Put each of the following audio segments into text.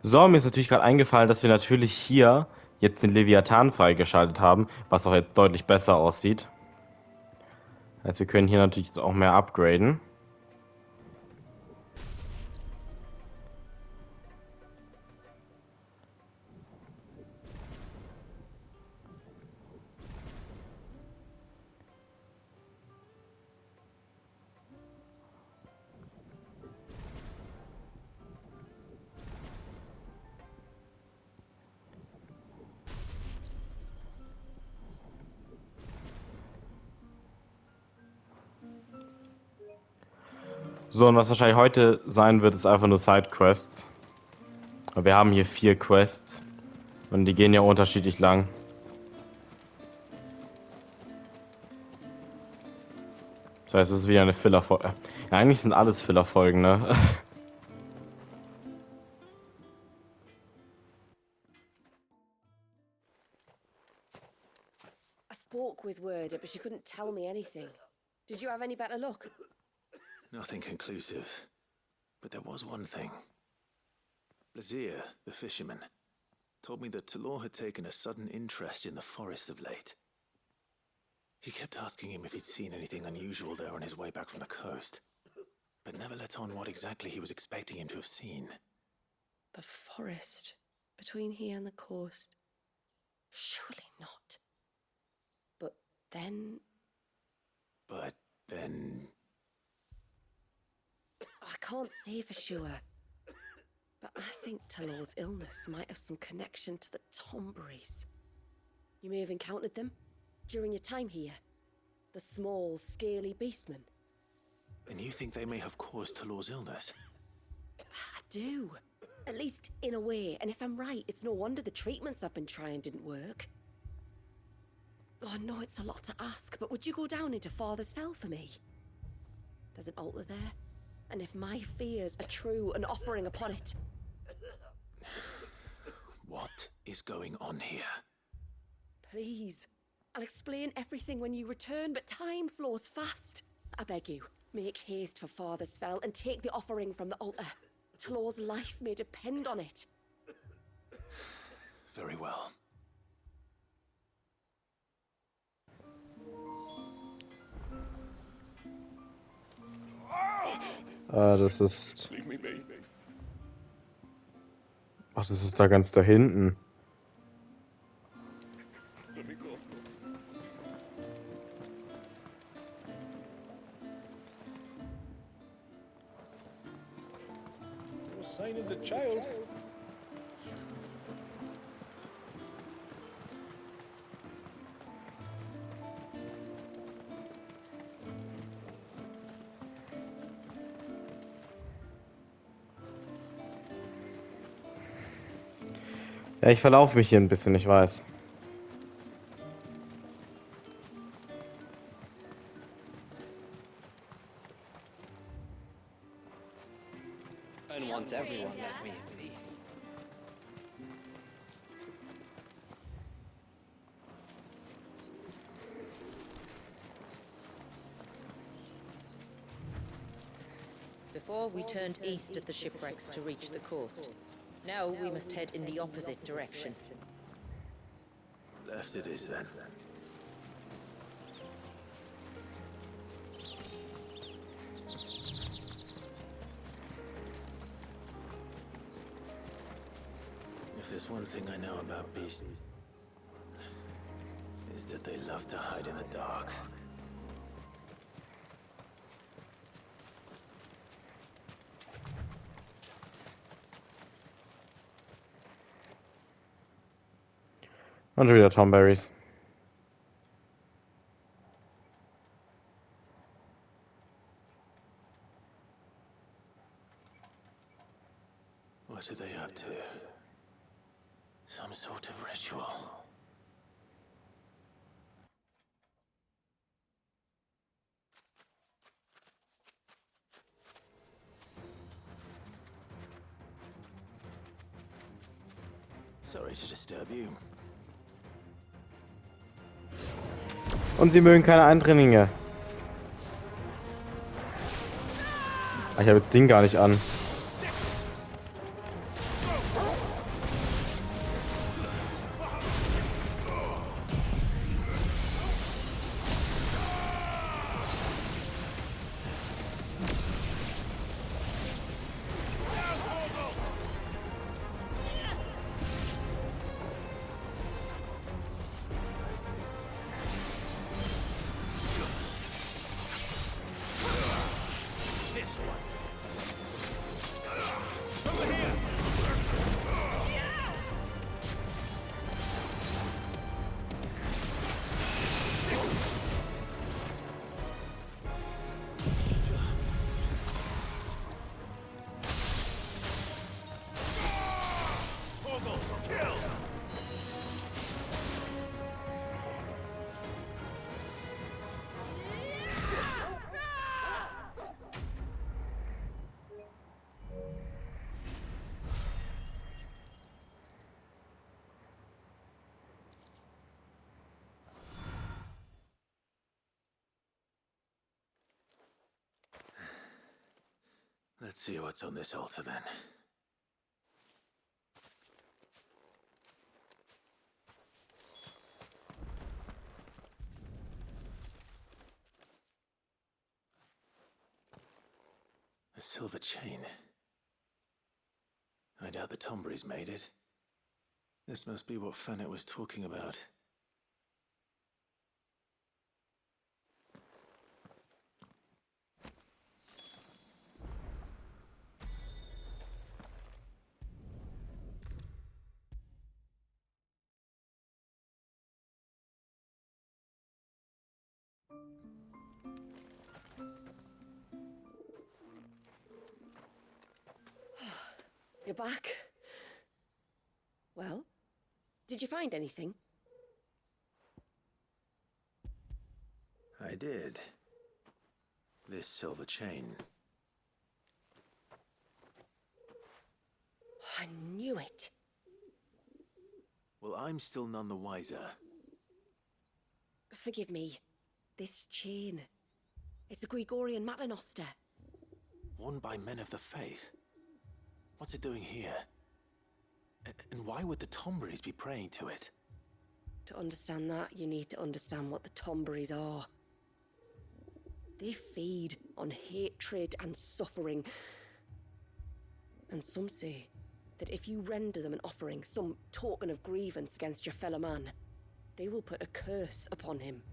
So, mir ist natürlich gerade eingefallen, dass wir natürlich hier jetzt den Leviathan freigeschaltet haben, was auch jetzt deutlich besser aussieht. Heißt, wir können hier natürlich jetzt auch mehr upgraden. So, und was wahrscheinlich heute sein wird, ist einfach nur Sidequests. Wir haben hier 4 Quests und die gehen ja unterschiedlich lang. Das heißt, es ist wieder eine Filler-Folge. Ja, eigentlich sind alles Filler-Folgen, ne? I spoke with Word, but she couldn't tell me anything. Did you have any better luck? Nothing conclusive. But there was one thing. Blazier, the fisherman, told me that Talor had taken a sudden interest in the forest of late. He kept asking him if he'd seen anything unusual there on his way back from the coast, but never let on what exactly he was expecting him to have seen. The forest between here and the coast? Surely not. But then... I can't say for sure. But I think Talor's illness might have some connection to the Tomberries. You may have encountered them during your time here. The small, scaly beastmen. And you think they may have caused Talor's illness? I do. At least in a way. And if I'm right, it's no wonder the treatments I've been trying didn't work. Oh, I know it's a lot to ask, but would you go down into Father's Fell for me? There's an altar there. And if my fears are true, an offering upon it. What is going on here? Please. I'll explain everything when you return, but time flows fast. I beg you, make haste for Father's Fell and take the offering from the altar. Talor's life may depend on it. Very well. Das ist... Ach, das ist da ganz da hinten. No sign of the child. Ja, ich verlaufe mich hier ein bisschen, ich weiß. And once everyone left me in peace. Before, we turned east at the shipwrecks to reach the coast. Now we must head in the opposite direction. Left it is then. If there's one thing I know about beasts, is that they love to hide in the dark. Und schon wieder Tomberries. What are they up to? Some sort of ritual. Sorry to disturb you. Und sie mögen keine Eindringlinge. Ich habe jetzt das Ding gar nicht an. Let's see what's on this altar then. A silver chain. I doubt the Tomberries made it. This must be what Fennec was talking about. You're back. Well, did you find anything? I did. This silver chain. I knew it. Well, I'm still none the wiser. Forgive me. This chain. It's a Gregorian Maternoster. Worn by men of the faith. What's it doing here? And why would the Tomberries be praying to it? To understand that, you need to understand what the Tomberries are. They feed on hatred and suffering. And some say that if you render them an offering, some token of grievance against your fellow man, they will put a curse upon him.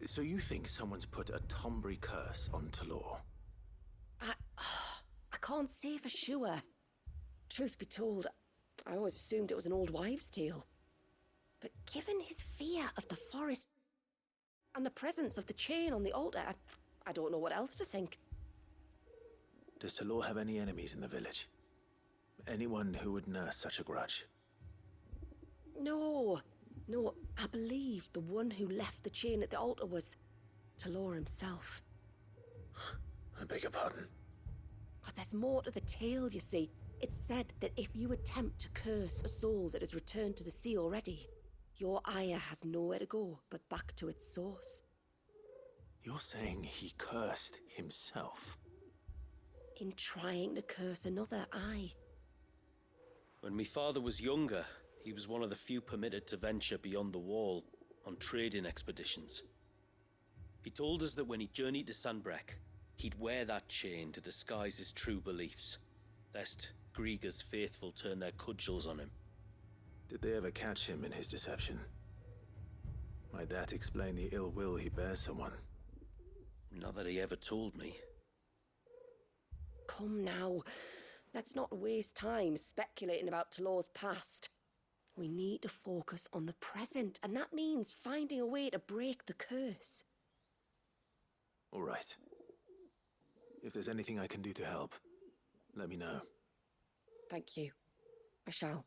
So you think someone's put a Tomberry curse on Talor? I can't say for sure. Truth be told, I always assumed it was an old wives' tale. But given his fear of the forest and the presence of the chain on the altar, I don't know what else to think. Does Talor have any enemies in the village? Anyone who would nurse such a grudge? No, I believe the one who left the chain at the altar was Talor himself. I beg your pardon? But there's more to the tale, you see. It's said that if you attempt to curse a soul that has returned to the sea already, your ire has nowhere to go but back to its source. You're saying he cursed himself? In trying to curse another, aye. When my father was younger, he was one of the few permitted to venture beyond the wall on trading expeditions. He told us that when he journeyed to Sanbreque, he'd wear that chain to disguise his true beliefs, lest Grieger's faithful turn their cudgels on him. Did they ever catch him in his deception? Might that explain the ill will he bears someone? Not that he ever told me. Come now, let's not waste time speculating about Talor's past. We need to focus on the present, and that means finding a way to break the curse. All right. If there's anything I can do to help, let me know. Thank you. I shall.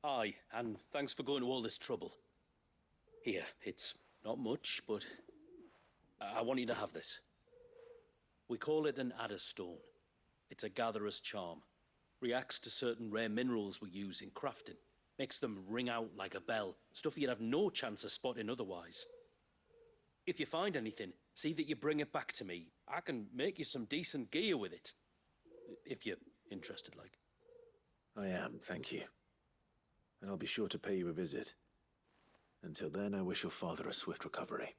Aye, and thanks for going to all this trouble. Here, it's not much, but I want you to have this. We call it an adder stone. It's a gatherer's charm. Reacts to certain rare minerals we use in crafting. Makes them ring out like a bell. Stuff you'd have no chance of spotting otherwise. If you find anything, see that you bring it back to me. I can make you some decent gear with it. If you're interested, like. I am, thank you. And I'll be sure to pay you a visit. Until then, I wish your father a swift recovery.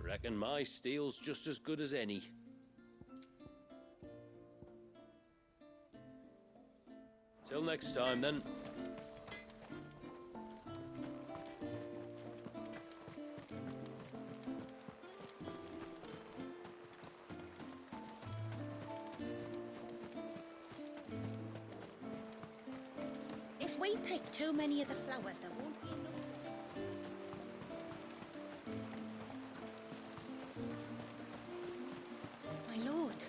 Reckon my steel's just as good as any. Till next time, then. If we pick too many of the flowers, there won't be enough. My lord,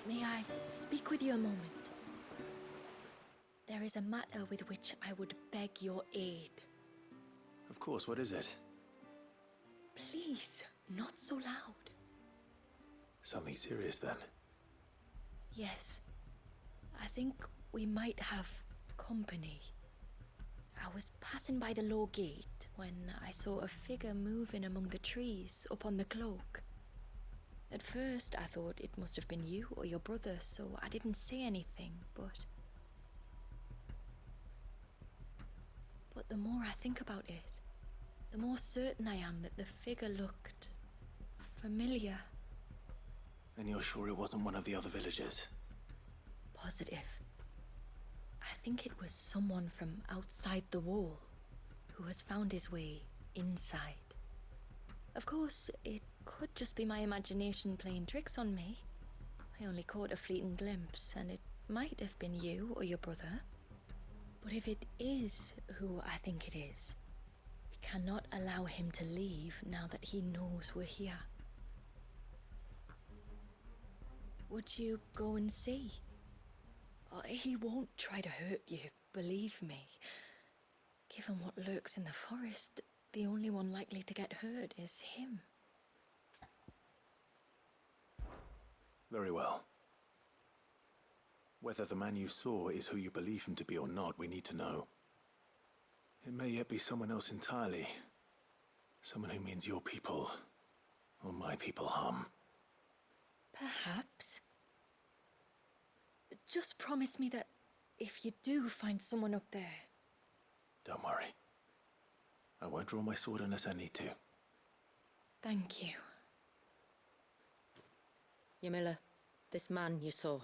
may I speak with you a moment? There is a matter with which I would beg your aid. Of course, what is it? Please, not so loud. Something serious then? Yes. I think we might have company. I was passing by the low gate when I saw a figure moving among the trees up on the cloak. At first, I thought it must have been you or your brother, so I didn't say anything, but the more I think about it, the more certain I am that the figure looked familiar. And you're sure it wasn't one of the other villagers? Positive. I think it was someone from outside the wall who has found his way inside. Of course, it could just be my imagination playing tricks on me. I only caught a fleeting glimpse, and it might have been you or your brother. But if it is who I think it is, we cannot allow him to leave now that he knows we're here. Would you go and see? Oh, he won't try to hurt you, believe me. Given what lurks in the forest, the only one likely to get hurt is him. Very well. Whether the man you saw is who you believe him to be or not, we need to know. It may yet be someone else entirely. Someone who means your people, or my people, harm. Perhaps. Just promise me that if you do find someone up there... Don't worry. I won't draw my sword unless I need to. Thank you. Yamila, this man you saw,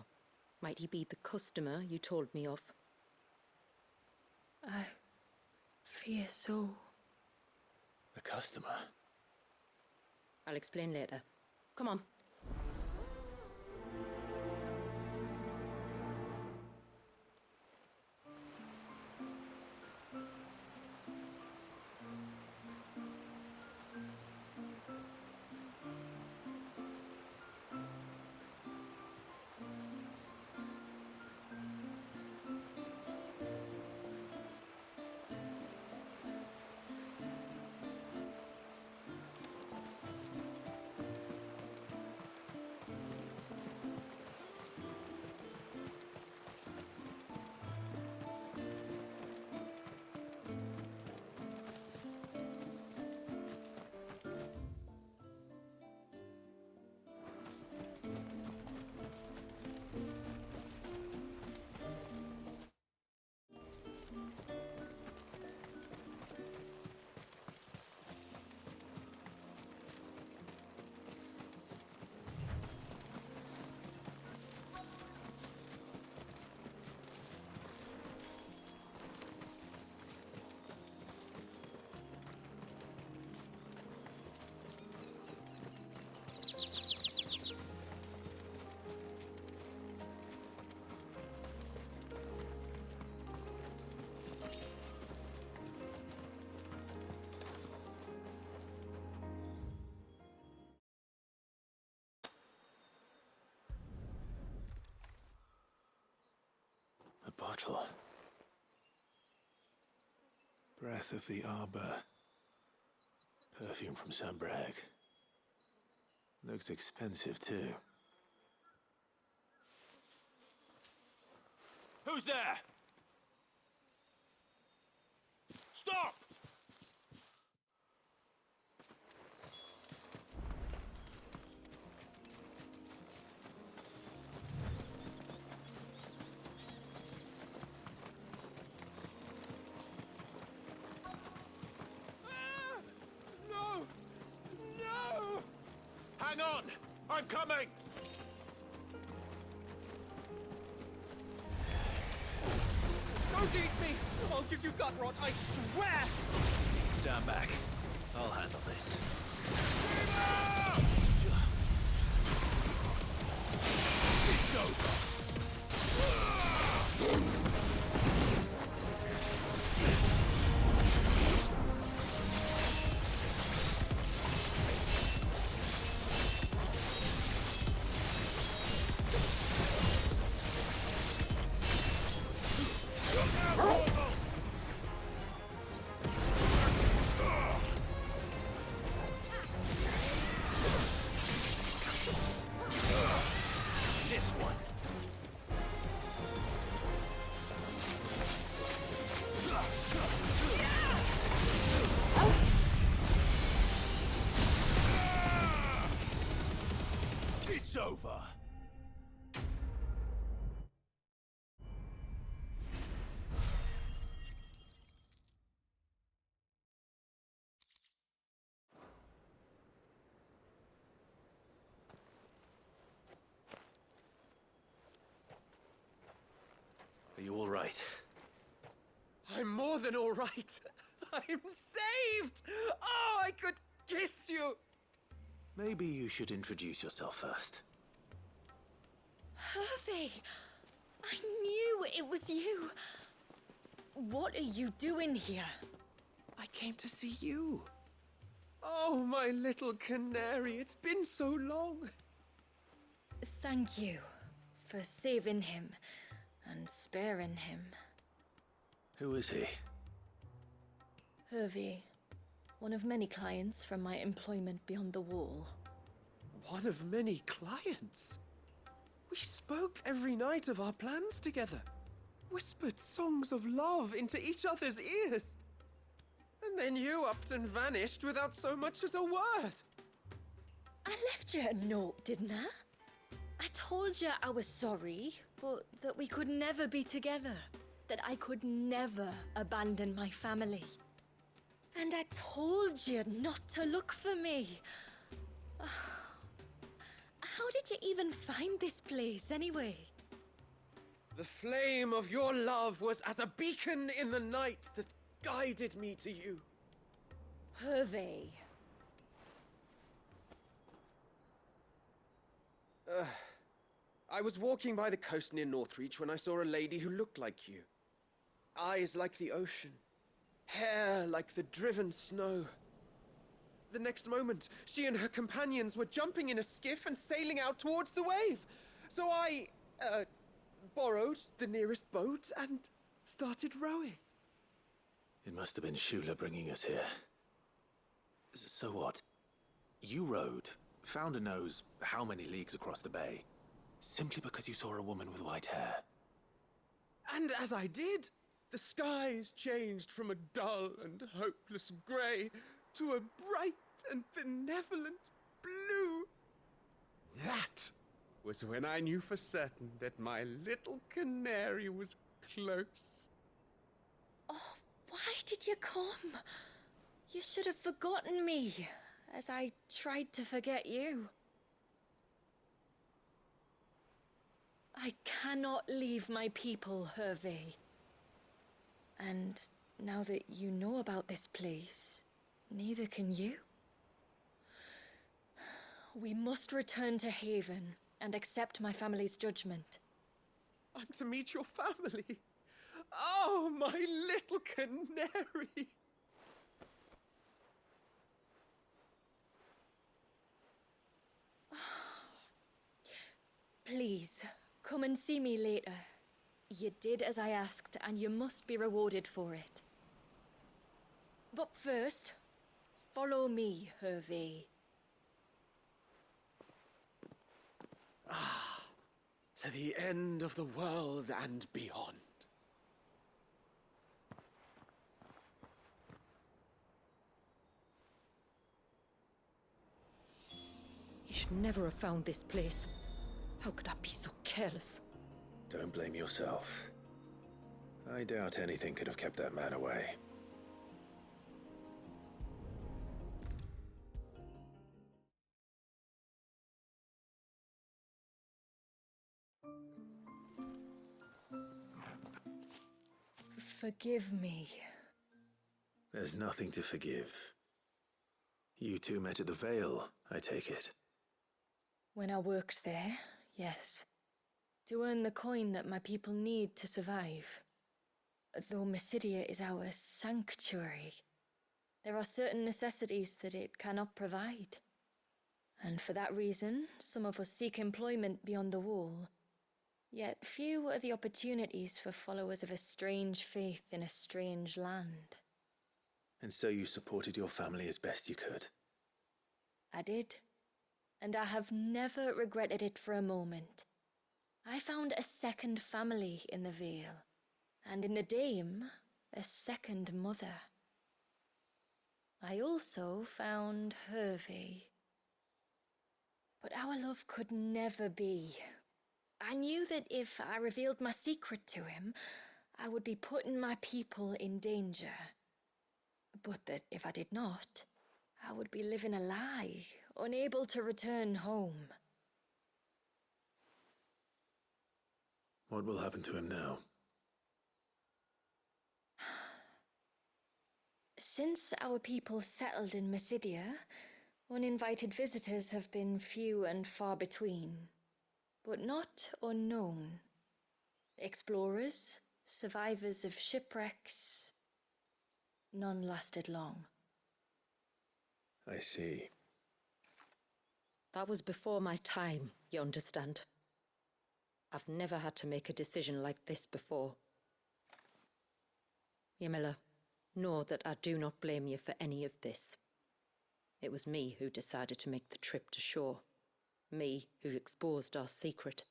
might he be the customer you told me of? I fear so. The customer? I'll explain later. Come on. A bottle. Breath of the arbor. Perfume from Sunbrag. Looks expensive too. Who's there? Stop! Hang on! I'm coming! Don't eat me! I'll give you gut rot, I swear! Stand back. I'll handle this. It's over! This one. It's over. Are you all right? I'm more than all right. I'm saved! Oh, I could kiss you! Maybe you should introduce yourself first. Hervey! I knew it was you. What are you doing here? I came to see you. Oh, my little canary, it's been so long. Thank you for saving him and sparing him. Who is he? Hervey, one of many clients from my employment beyond the wall. One of many clients. We spoke every night of our plans together. Whispered songs of love into each other's ears. And then you upped and vanished without so much as a word. I left you a note, didn't I? I told you I was sorry, but that we could never be together. That I could never abandon my family. And I told you not to look for me. How did you even find this place, anyway? The flame of your love was as a beacon in the night that guided me to you. Hervey. I was walking by the coast near Northreach when I saw a lady who looked like you. Eyes like the ocean. Hair like the driven snow. The next moment, she and her companions were jumping in a skiff and sailing out towards the wave. So I, borrowed the nearest boat and started rowing. It must have been Shula bringing us here. So what? You rowed, found a nose how many leagues across the bay, simply because you saw a woman with white hair. And as I did, the skies changed from a dull and hopeless grey to a bright and benevolent blue. That was when I knew for certain that my little canary was close. Oh, why did you come? You should have forgotten me, as I tried to forget you. I cannot leave my people, Hervey. And now that you know about this place, neither can you. We must return to Haven and accept my family's judgment. I'm to meet your family. Oh, my little canary. Please, come and see me later. You did as I asked, and you must be rewarded for it. But first, follow me, Hervey. To the end of the world and beyond. He should never have found this place. How could I be so careless? Don't blame yourself. I doubt anything could have kept that man away. Forgive me. There's nothing to forgive. You two met at the Vale, I take it. When I worked there, yes. To earn the coin that my people need to survive. Though Mysidia is our sanctuary, there are certain necessities that it cannot provide. And for that reason, some of us seek employment beyond the wall. Yet few are the opportunities for followers of a strange faith in a strange land. And so you supported your family as best you could. I did, and I have never regretted it for a moment. I found a second family in the Vale, and in the Dame, a second mother. I also found Hervey. But our love could never be. I knew that if I revealed my secret to him, I would be putting my people in danger. But that if I did not, I would be living a lie, unable to return home. What will happen to him now? Since our people settled in Mysidia, uninvited visitors have been few and far between, but not unknown. Explorers, survivors of shipwrecks, none lasted long. I see. That was before my time, you understand. I've never had to make a decision like this before. Ymila, know that I do not blame you for any of this. It was me who decided to make the trip to shore. Me who exposed our secret.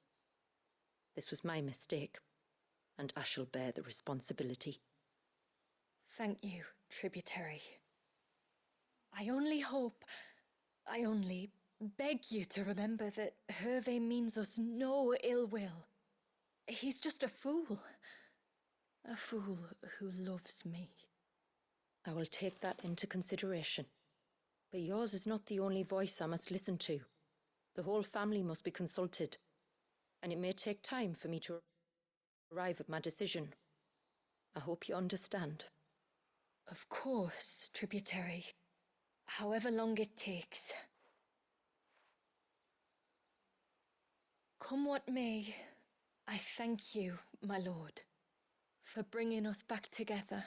This was my mistake, and I shall bear the responsibility. Thank you, tributary. I only beg you to remember that Hervé means us no ill will. He's just a fool. A fool who loves me. I will take that into consideration. But yours is not the only voice I must listen to. The whole family must be consulted, and it may take time for me to arrive at my decision. I hope you understand. Of course, tributary. However long it takes. Come what may, I thank you, my lord, for bringing us back together.